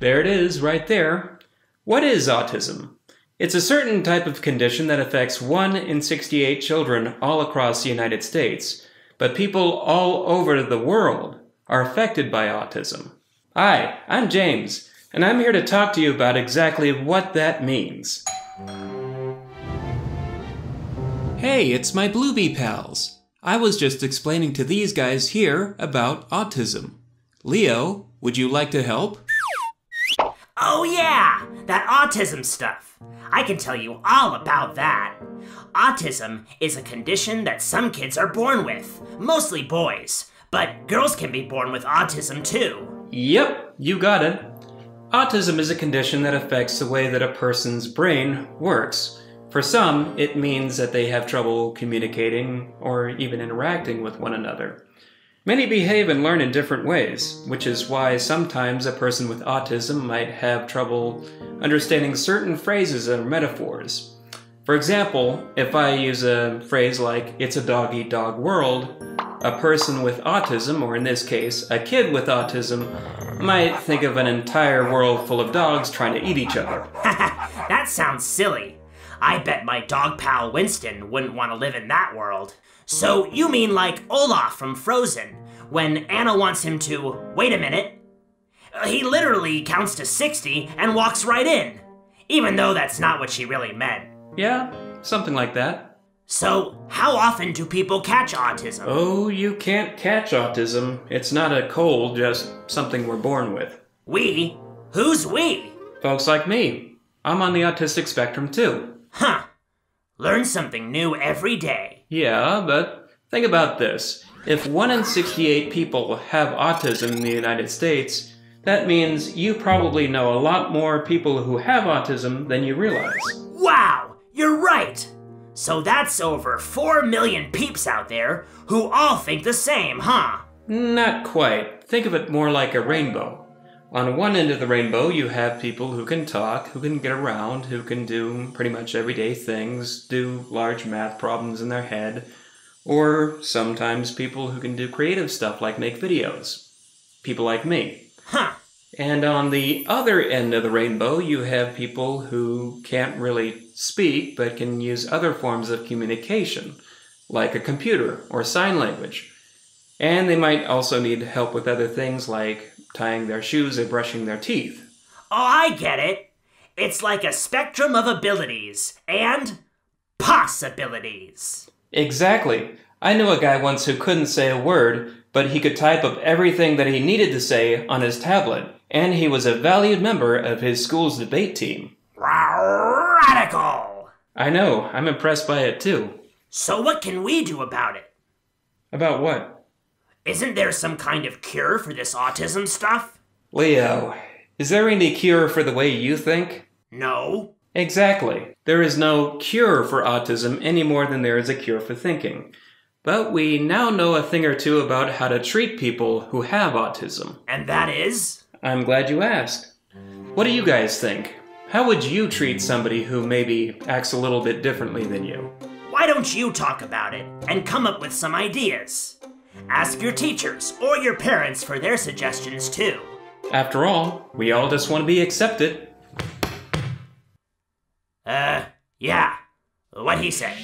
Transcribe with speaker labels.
Speaker 1: There it is, right there. What is autism? It's a certain type of condition that affects 1 in 68 children all across the United States, but people all over the world are affected by autism. Hi, I'm James, and I'm here to talk to you about exactly what that means. Hey, it's my Bluebee Pals. I was just explaining to these guys here about autism. Leo, would you like to help?
Speaker 2: Oh yeah, that autism stuff. I can tell you all about that. Autism is a condition that some kids are born with, mostly boys, but girls can be born with autism too.
Speaker 1: Yep, you got it. Autism is a condition that affects the way that a person's brain works. For some, it means that they have trouble communicating or even interacting with one another. Many behave and learn in different ways, which is why sometimes a person with autism might have trouble understanding certain phrases or metaphors. For example, if I use a phrase like, "it's a dog-eat-dog world," a person with autism, or in this case, a kid with autism, might think of an entire world full of dogs trying to eat each other.
Speaker 2: That sounds silly. I bet my dog pal Winston wouldn't want to live in that world. So you mean like Olaf from Frozen, when Anna wants him to, wait a minute. He literally counts to 60 and walks right in, even though that's not what she really meant.
Speaker 1: Yeah, something like that.
Speaker 2: So how often do people catch autism?
Speaker 1: Oh, you can't catch autism. It's not a cold, just something we're born with.
Speaker 2: We? Who's we?
Speaker 1: Folks like me. I'm on the autistic spectrum too.
Speaker 2: Huh. Learn something new every day.
Speaker 1: Yeah, but think about this. If 1 in 68 people have autism in the United States, that means you probably know a lot more people who have autism than you realize.
Speaker 2: Wow, you're right. So that's over 4 million peeps out there who all think the same, huh?
Speaker 1: Not quite. Think of it more like a rainbow. On one end of the rainbow, you have people who can talk, who can get around, who can do pretty much everyday things, do large math problems in their head, or sometimes people who can do creative stuff like make videos. People like me.
Speaker 2: Huh.
Speaker 1: And on the other end of the rainbow, you have people who can't really speak, but can use other forms of communication, like a computer or sign language. And they might also need help with other things like tying their shoes or brushing their teeth.
Speaker 2: Oh, I get it. It's like a spectrum of abilities and possibilities.
Speaker 1: Exactly. I knew a guy once who couldn't say a word, but he could type up everything that he needed to say on his tablet, and he was a valued member of his school's debate team.
Speaker 2: Radical!
Speaker 1: I know, I'm impressed by it too.
Speaker 2: So what can we do about it?
Speaker 1: About what?
Speaker 2: Isn't there some kind of cure for this autism stuff?
Speaker 1: Leo, is there any cure for the way you think?
Speaker 2: No.
Speaker 1: Exactly. There is no cure for autism any more than there is a cure for thinking. But we now know a thing or two about how to treat people who have autism.
Speaker 2: And that is?
Speaker 1: I'm glad you asked. What do you guys think? How would you treat somebody who maybe acts a little bit differently than you?
Speaker 2: Why don't you talk about it and come up with some ideas? Ask your teachers or your parents for their suggestions too.
Speaker 1: After all, we all just want to be accepted.
Speaker 2: Yeah. What'd he say?